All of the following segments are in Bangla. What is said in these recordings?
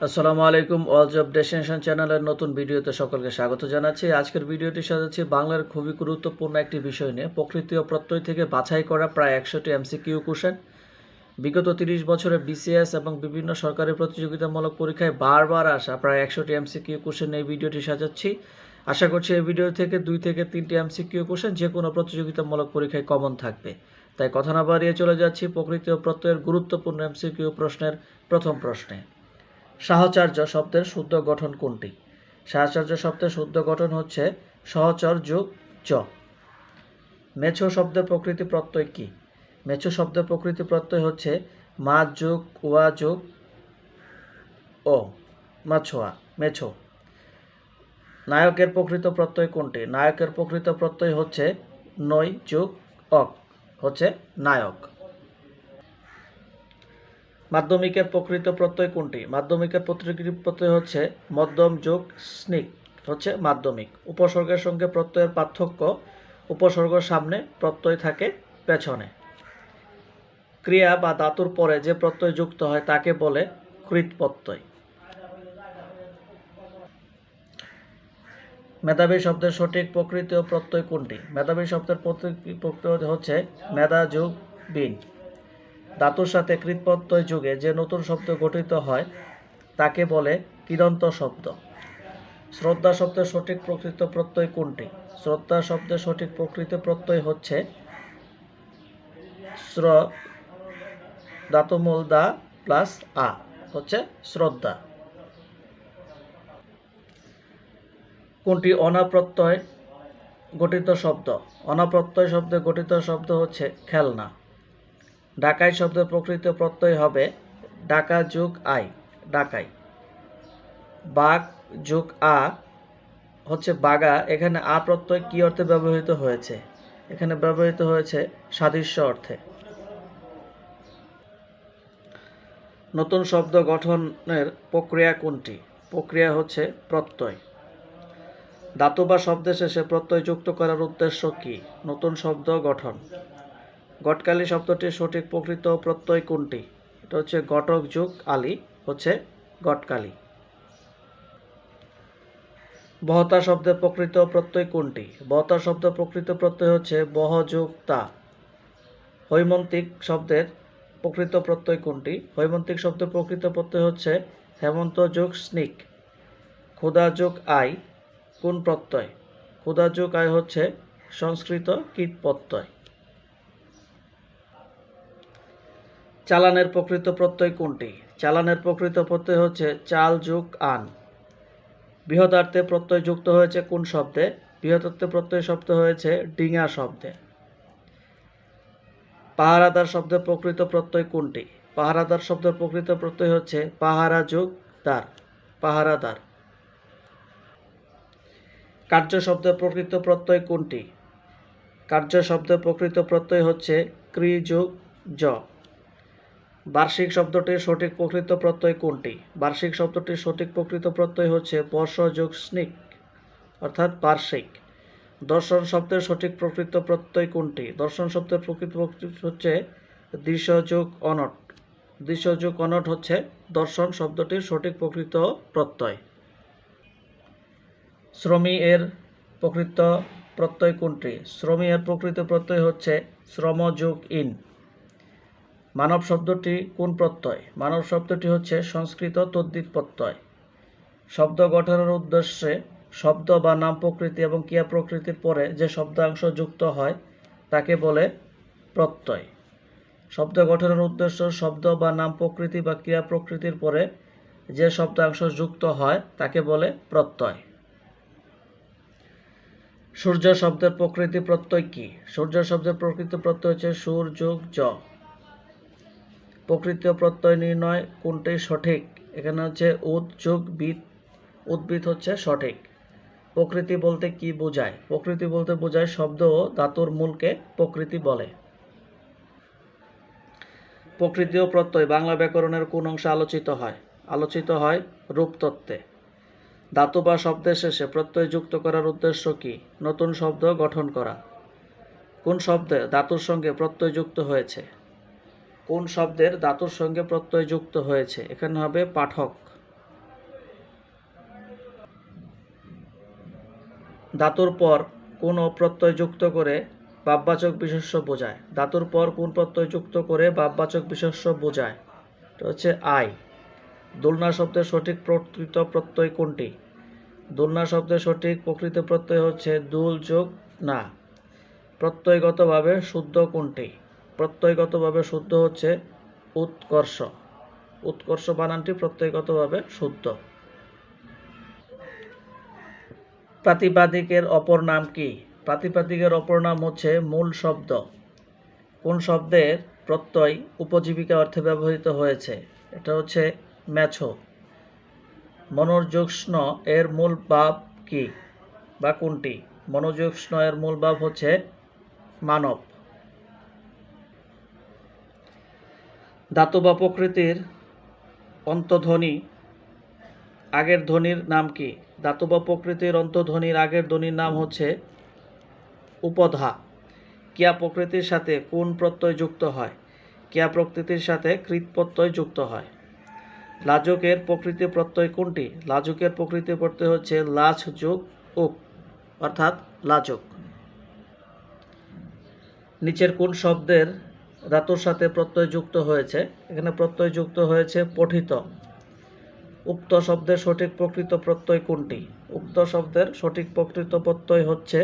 আসসালামু আলাইকুম। অল জব ডেস্টিনেশন চ্যানেলের নতুন ভিডিওতে সকলকে স্বাগত জানাচ্ছি। আজকের ভিডিওটি সাজাচ্ছি বাংলার খুবই গুরুত্বপূর্ণ একটি বিষয় নিয়ে, প্রকৃতি ও প্রত্যয় থেকে বাছাই করা প্রায় 100টি এমসিকিউ কোশ্চেন। বিগত 30 বছরে বিসিএস এবং বিভিন্ন সরকারি প্রতিযোগিতামূলক পরীক্ষায় বারবার আসা প্রায় 100টি এমসিকিউ কোশ্চেন এই ভিডিওটি সাজাচ্ছি। আশা করছি এই ভিডিও থেকে 2 থেকে 3টি এমসিকিউ কোশ্চেন যে কোনো প্রতিযোগিতামূলক পরীক্ষায় কমন থাকবে। তাই কথা না বাড়িয়ে চলে যাচ্ছি প্রকৃতি ও প্রত্যয়ের গুরুত্বপূর্ণ এমসিকিউ প্রশ্নের প্রথম প্রশ্নে। সাহচর্য শব্দের শুদ্ধ গঠন কোনটি? সাহচর্য শব্দের শুদ্ধ গঠন হচ্ছে সহচর যোগ চ। মেছো শব্দের প্রকৃতি প্রত্যয় কি? মেছো শব্দের প্রকৃতি প্রত্যয় হচ্ছে মা যোগ ওয়া যোগ ও, মাছোয়া, মেছো। নায়কের প্রকৃত প্রত্যয় কোনটি? নায়কের প্রকৃত প্রত্যয় হচ্ছে নই যোগ অক, হচ্ছে নায়ক। মাধ্যমিকের প্রকৃত প্রত্যয় কোনটি? মাধ্যমিকের প্রকৃত প্রত্যয় হচ্ছে মধ্যম যোগ স্নিক, হচ্ছে মাধ্যমিক। উপসর্গের সঙ্গে প্রত্যয়ের পার্থক্য: উপসর্গ সামনে, প্রত্যয় থাকে পেছনে। ক্রিয়া বা ধাতুর পরে যে প্রত্যয় যুক্ত হয় তাকে বলে কৃৎ প্রত্যয়। মেধাবী শব্দের সঠিক প্রকৃতি ও প্রত্যয় কোনটি? মেধাবী শব্দের প্রত্যয় হচ্ছে মেধা যোগ বিন। ধাতুর সাথে কৃৎ প্রত্যয় যুগে যে নতুন শব্দ গঠিত হয় তাকে বলে কৃদন্ত শব্দ। শ্রদ্ধা শব্দের সঠিক প্রকৃত প্রত্যয় কোনটি? শ্রদ্ধা শব্দের সঠিক প্রকৃত প্রত্যয় হচ্ছে শ্র, ধাতুমূল দা প্লাস আ, হচ্ছে শ্রদ্ধা। কোনটি অনাপ্রত্যয় গঠিত শব্দ? অনাপ্রত্যয় শব্দে গঠিত শব্দ হচ্ছে খেলনা। ডাকাই শব্দের প্রকৃত প্রত্যয় হবে ডাকা যোগ আই, ডাকাই। বাঘ যোগ আ হচ্ছে বাগা। এখানে আ প্রত্যয় কি অর্থে ব্যবহৃত হয়েছে? এখানে ব্যবহৃত হয়েছে সাদৃশ্য অর্থে। নতুন শব্দ গঠনের প্রক্রিয়া কোনটি? প্রক্রিয়া হচ্ছে প্রত্যয়। ধাতু বা শব্দের শেষে প্রত্যয় যুক্ত করার উদ্দেশ্য কি? নতুন শব্দ গঠন। গটকালি শব্দটির সঠিক প্রকৃত প্রত্যয় কোনটি? এটা হচ্ছে গটক যোগ আলি, হচ্ছে গটকালি। বহতা শব্দের প্রকৃত প্রত্যয় কোনটি? বহতা শব্দের প্রকৃত প্রত্যয় হচ্ছে বহ যোগ তা। হৈমন্তিক শব্দের প্রকৃত প্রত্যয় কোনটি? হৈমন্তিক শব্দের প্রকৃত প্রত্যয় হচ্ছে হেমন্ত যোগ স্নিক। ক্ষুধা যোগ আই কোন প্রত্যয়? ক্ষুধা যোগ আই হচ্ছে সংস্কৃত কীট প্রত্যয়। চালানের প্রকৃত প্রত্যয় কোনটি? চালানের প্রকৃত প্রত্যয় হচ্ছে চাল যোগ আন। বৃহদার্থে প্রত্যয় যুক্ত হয়েছে কোন শব্দে? বৃহদার্থে প্রত্যয় শব্দ হয়েছে ডিঙা শব্দে। পাহারাদার শব্দের প্রকৃত প্রত্যয় কোনটি? পাহারাদার শব্দের প্রকৃত প্রত্যয় হচ্ছে পাহারা যোগ দার, পাহারাদার। কার্য শব্দের প্রকৃত প্রত্যয় কোনটি? কার্য শব্দের প্রকৃত প্রত্যয় হচ্ছে ক্রি যোগ জ। বার্ষিক শব্দটির সঠিক প্রকৃত প্রত্যয় কোনটি? বার্ষিক শব্দটির সঠিক প্রকৃত প্রত্যয় হচ্ছে বর্ষ যোগ স্নিক, অর্থাৎ বার্ষিক। দর্শন শব্দের সঠিক প্রকৃত প্রত্যয় কোনটি? দর্শন শব্দের প্রকৃত প্রত্যয় হচ্ছে দৃশ্য যোগ অনট। দৃশ্য যোগ অনট হচ্ছে দর্শন শব্দটির সঠিক প্রকৃত প্রত্যয়। শ্রমী এর প্রকৃত প্রত্যয় কোনটি? শ্রমী এর প্রকৃত প্রত্যয় হচ্ছে শ্রম যোগ ইন। মানব শব্দটি কোন প্রত্যয়? মানব শব্দটি হচ্ছে সংস্কৃত তদ্ধিত প্রত্যয়। শব্দ গঠনের উদ্দেশ্যে শব্দ বা নাম প্রকৃতি এবং ক্রিয়া প্রকৃতির পরে যে শব্দাংশ যুক্ত হয় তাকে বলে প্রত্যয়। শব্দ গঠনের উদ্দেশ্য শব্দ বা নাম প্রকৃতি বা ক্রিয়া প্রকৃতির পরে যে শব্দাংশ যুক্ত হয় তাকে বলে প্রত্যয়। সূর্য শব্দের প্রকৃতি প্রত্যয় কি? সূর্য শব্দের প্রকৃত প্রত্যয় হচ্ছে সুর যোগ জ। প্রকৃত প্রত্যয় নির্ণয় কোনটি সঠিক? এখানে হচ্ছে উদ যোগ বিদ, উদ্ভিদ হচ্ছে সঠিক। প্রকৃতি বলতে কি বোঝায়? প্রকৃতি বলতে বোঝায় শব্দ ও ধাতুর মূলকে প্রকৃতি বলে। প্রকৃতি ও প্রত্যয় বাংলা ব্যাকরণের কোন অংশে আলোচিত হয়? আলোচিত হয় রূপতত্ত্বে। ধাতু বা শব্দের শেষে প্রত্যয় যুক্ত করার উদ্দেশ্য কি? নতুন শব্দ গঠন করা। কোন শব্দে ধাতুর সঙ্গে প্রত্যয় যুক্ত হয়েছে? কোন শব্দের ধাতুর সঙ্গে প্রত্যয় যুক্ত হয়েছে? এখানে হবে পাঠক। ধাতুর পর কোন প্রত্যয় যুক্ত করে বাববাচক বিশেষ্য বোঝায়? ধাতুর পর কোন প্রত্যয় যুক্ত করে বাববাচক বিশেষ্য বোঝায়? এটা হচ্ছে আই। দোলনা শব্দের সঠিক প্রকৃত প্রত্যয় কোনটি? দোলনা শব্দের সঠিক প্রকৃত প্রত্যয় হচ্ছে দুল যোগ না। প্রত্যয়গতভাবে শুদ্ধ কোনটি? প্রত্যয়গতভাবে শুদ্ধ হচ্ছে উৎকর্ষ। উৎকর্ষ বানানটি প্রত্যয়গতভাবে শুদ্ধ। প্রাতিপাদিকের অপর নাম কি? প্রাতিপাদিকের অপর নাম হচ্ছে মূল শব্দ। কোন শব্দের প্রত্যয় উপজীবিকা অর্থে ব্যবহৃত হয়েছে? এটা হচ্ছে মেছো। মনোযোগষ্ণ এর মূল ভাব কি বা কোনটি? মনোযোগষ্ণ এর মূল ভাব হচ্ছে মানব। ধাতু বা প্রকৃতির অন্তধ্বনি আগের ধ্বনির নাম কি? ধাতু বা প্রকৃতির অন্তধ্বনির আগের ধ্বনির নাম হচ্ছে উপধা। ক্রিয়া প্রকৃতির সাথে কোন প্রত্যয় যুক্ত হয়? ক্রিয়া প্রকৃতির সাথে কৃৎ প্রত্যয় যুক্ত হয়। লাজকের প্রকৃতি প্রত্যয় কোনটি? লাজকের প্রকৃতি প্রত্যয় হচ্ছে লাজ যোগ উক, অর্থাৎ লাজক। নিচের কোন শব্দের ধাতুর সাথে প্রত্যয় যুক্ত হয়েছে? এখানে প্রত্যয় যুক্ত হয়েছে পঠিত। উক্ত শব্দের সঠিক প্রকৃত প্রত্যয় কোনটি? উক্ত শব্দের সঠিক প্রকৃত প্রত্যয় হচ্ছে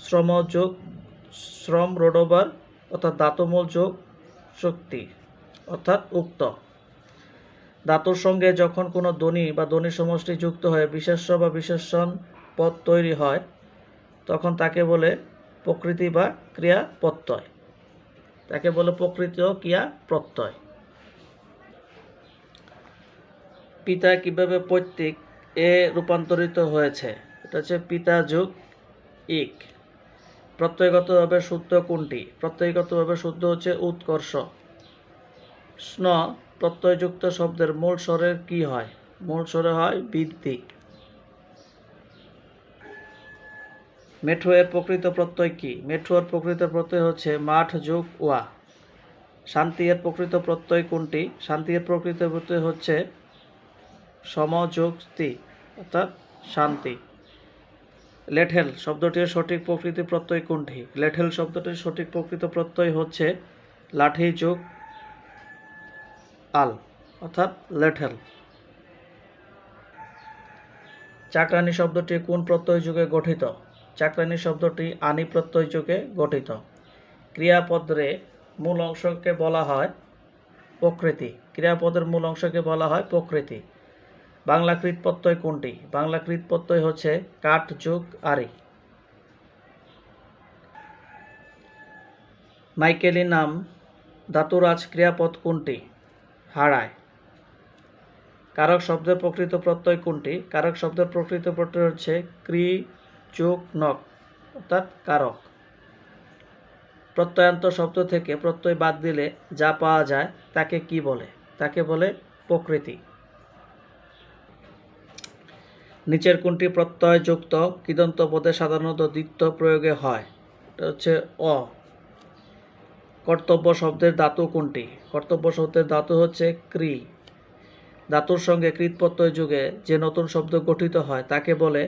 শ্রম যোগ শ্রম রোডোবার, অর্থাৎ ধাতুমূল যোগ শক্তি, অর্থাৎ উক্ত। ধাতুর সঙ্গে যখন কোনো ধ্বনি বা ধ্বনি সমষ্টি যুক্ত হয়ে বিশেষ্য বা বিশেষণ পদ তৈরি হয় তখন তাকে বলে প্রকৃতি বা ক্রিয়া প্রত্যয়। তাকে বলে প্রকৃতি ও ক্রিয়া প্রত্যয়। পিতা কিভাবে প্রত্যেক এ রূপান্তরিত হয়েছে? এটা হচ্ছে পিতা যোগ ইক। প্রত্যয়গতভাবে শুদ্ধ কোনটি? প্রত্যয়গতভাবে শুদ্ধ হচ্ছে উৎকর্ষ। স্ন প্রত্যয়যুক্ত শব্দের মূল স্বরের কি হয়? মূল স্বরে হয় বৃদ্ধি। মেঠো এর প্রকৃত প্রত্যয় কি? মেঠো এর প্রকৃত প্রত্যয় হচ্ছে মাঠ যোগ ওয়া। শান্তি এর প্রকৃত প্রত্যয় কোনটি? শান্তি এর প্রকৃত প্রত্যয় হচ্ছে সম যোগ স্তি, অর্থাৎ শান্তি। লেঠেল শব্দটির সঠিক প্রকৃতি প্রত্যয় কোনটি? লেঠেল শব্দটির সঠিক প্রকৃত প্রত্যয় হচ্ছে লাঠি যোগ আল, অর্থাৎ লেঠেল। চাকরানি শব্দটি কোন প্রত্যয় যুগে গঠিত? চাকরানি শব্দটি আনি প্রত্যয় যুগে গঠিত। ক্রিয়াপদের মূল অংশকে বলা হয় প্রকৃতি। ক্রিয়াপদের মূল অংশকে বলা হয় প্রকৃতি। বাংলা কৃৎ প্রত্যয় কোনটি? বাংলা কৃৎ প্রত্যয় হচ্ছে কাঠ যোগ আরি। মাইকেলি নাম ধাতুরাজ ক্রিয়াপদ কোনটি? হারায়। কারক শব্দের প্রকৃত প্রত্যয় কোনটি? কারক শব্দের প্রকৃত প্রত্যয় হচ্ছে ক্রি যোগ নক, অর্থাৎ কারক। প্রত্যয়ান্ত শব্দ থেকে প্রত্যয় বাদ দিলে যা পাওয়া যায় তাকে কি বলে? তাকে বলে প্রকৃতি। নিচের কোনটি প্রত্যয়যুক্ত কৃদন্ত পদে সাধারণত দ্বিত্ব প্রয়োগে হয়? এটা হচ্ছে অ। কর্তব্য শব্দের ধাতু কোনটি? কর্তব্য শব্দের ধাতু হচ্ছে ক্রি। ধাতুর সঙ্গে কৃৎ প্রত্যয় যুগে যে নতুন শব্দ গঠিত হয় তাকে বলে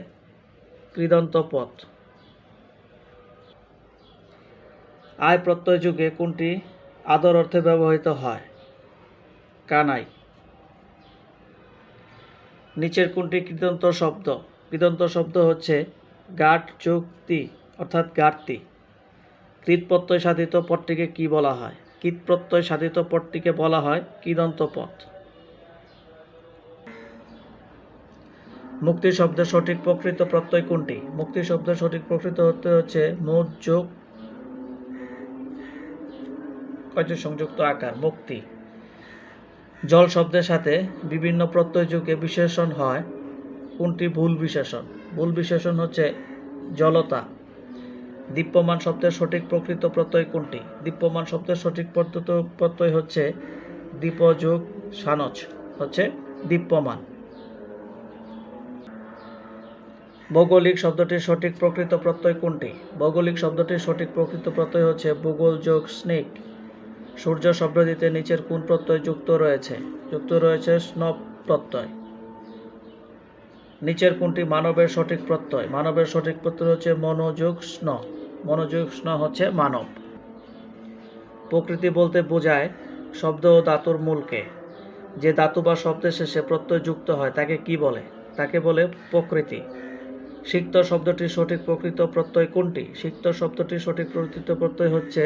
কৃদন্ত পদ। আয় প্রত্যয় যুগে কোনটি আদর অর্থে ব্যবহৃত হয়? কানাই। নিচের কোনটি কৃদন্ত শব্দ? কৃদন্ত শব্দ হচ্ছে গাট যোগ তি, অর্থাৎ গার্তি। কৃৎ প্রত্যয় সাধিত পদটিকে কি বলা হয়? কৃৎ প্রত্যয় সাধিত পদটিকে বলা হয় কৃদন্ত পদ। মুক্তি শব্দের সঠিক প্রকৃত প্রত্যয় কোনটি? মুক্তি শব্দের সঠিক প্রকৃত অর্থ হচ্ছে মুখ যোগ সংযুক্ত আকার, মুক্তি। জল শব্দের সাথে বিভিন্ন প্রত্যয় যুগে বিশেষণ হয় কোনটি ভুল বিশেষণ? ভুল বিশেষণ হচ্ছে জলতা। দীপ্যমান শব্দের সঠিক প্রকৃত প্রত্যয় কোনটি? দীপ্যমান শব্দের সঠিক প্রত্যয় হচ্ছে দীপ যোগ সানচ, হচ্ছে দীপ্যমান। ভৌগোলিক শব্দটির সঠিক প্রকৃত প্রত্যয় কোনটি? ভৌগোলিক শব্দটির সঠিক প্রকৃত প্রত্যয় হচ্ছে ভূগোল যোগ স্নেক। সূর্য শব্দটিতে নিচের কোন প্রত্যয় যুক্ত রয়েছে? যুক্ত রয়েছে স্ন প্রত্যয়। নিচের কোনটি মানবের সঠিক প্রত্যয়? মানবের সঠিক প্রত্যয় হচ্ছে মনোযোগ স্ন। মনোযোগ স্ন হচ্ছে মানব। প্রকৃতি বলতে বোঝায় শব্দ ও ধাতুর মূলকে। যে ধাতু বা শব্দের শেষে প্রত্যয় যুক্ত হয় তাকে কি বলে? তাকে বলে প্রকৃতি। সিক্ত শব্দটির সঠিক প্রকৃত প্রত্যয় কোনটি? সিক্ত শব্দটির সঠিক প্রকৃত প্রত্যয় হচ্ছে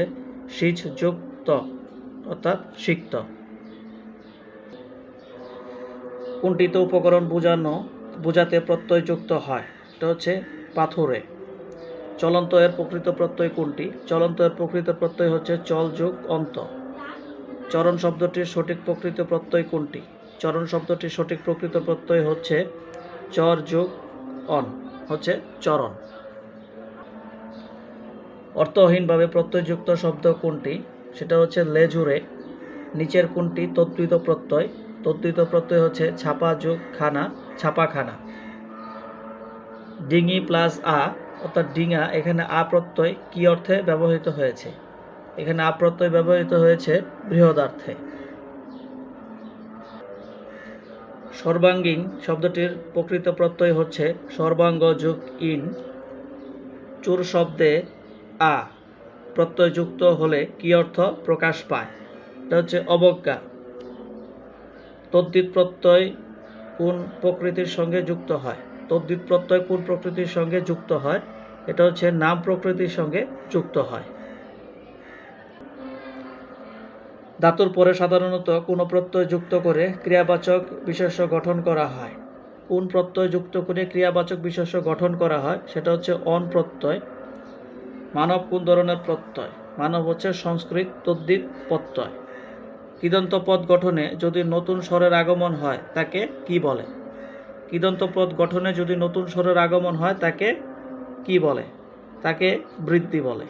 সিচ যুক্ত অর্থাৎ সিক্ত। কোনটিতে উপকরণ বোঝাতে প্রত্যয় যুক্ত হয়? এটা হচ্ছে পাথুরে। চলন্ত এর প্রকৃত প্রত্যয় কোনটি? চলন্ত এর প্রকৃত প্রত্যয় হচ্ছে চল যোগ অন্ত। চরণ শব্দটির সঠিক প্রকৃত প্রত্যয় কোনটি? চরণ শব্দটির সঠিক প্রকৃত প্রত্যয় হচ্ছে চর যোগ অন, হচ্ছে চরণ। অর্থহীনভাবে প্রত্যয়যুক্ত শব্দ কোনটি? সেটা হচ্ছে লেজুরে। নিচের কোনটি তদ্বিত প্রত্যয়? তদ্বিত প্রত্যয় হচ্ছে ছাপা যোগ খানা, ছাপাখানা। ডিঙি প্লাস আ অর্থাৎ ডিঙা, এখানে আ প্রত্যয় কি অর্থে ব্যবহৃত হয়েছে? এখানে আ প্রত্যয় ব্যবহৃত হয়েছে বৃহদার্থে। সর্বাঙ্গীন শব্দটির প্রকৃত প্রত্যয় হচ্ছে সর্বাঙ্গ যোগ ইন। চুর শব্দে আ প্রত্যয় যুক্ত হলে কি অর্থ প্রকাশ পায়? এটা হচ্ছে অবজ্ঞা। তদ্ধিত প্রত্যয় কোন প্রকৃতির সঙ্গে যুক্ত হয়? তদ্ধিত প্রত্যয় কোন প্রকৃতির সঙ্গে যুক্ত হয়? এটা হচ্ছে নাম প্রকৃতির সঙ্গে যুক্ত হয়। ধাতুর পরে সাধারণত কোন প্রত্যয় যুক্ত করে ক্রিয়াবাচক বিশেষ্য গঠন করা হয়? কোন প্রত্যয় যুক্ত করে ক্রিয়াবাচক বিশেষ্য গঠন করা হয়? সেটা হচ্ছে অন প্রত্যয়। মানব কোন ধরনের প্রত্যয়? মানব হচ্ছে সংস্কৃত তদ্ধিত প্রত্যয়। কৃদন্ত পদ গঠনে যদি নতুন স্বরের আগমন হয় তাকে কি বলে? কৃদন্ত পদ গঠনে যদি নতুন স্বরের আগমন হয় তাকে কি বলে? তাকে বৃদ্ধি বলে।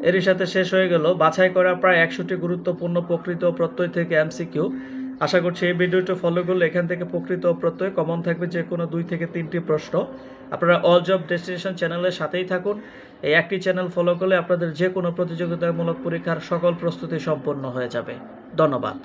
এরই সাথে শেষ হয়ে গেল বাছাই করা প্রায় 100টি গুরুত্বপূর্ণ প্রকৃত প্রত্যয় থেকে MCQ। আশা করছি এই ভিডিওটি ফলো করলে এখান থেকে প্রকৃত প্রত্যয় কমন থাকবে যে কোনো 2 থেকে 3টি প্রশ্ন। আপনারা অল জব ডেস্টিনেশন চ্যানেলের সাথেই থাকুন। এই একটি চ্যানেল ফলো করলে আপনাদের যে কোনো প্রতিযোগিতামূলক পরীক্ষার সকল প্রস্তুতি সম্পন্ন হয়ে যাবে। ধন্যবাদ।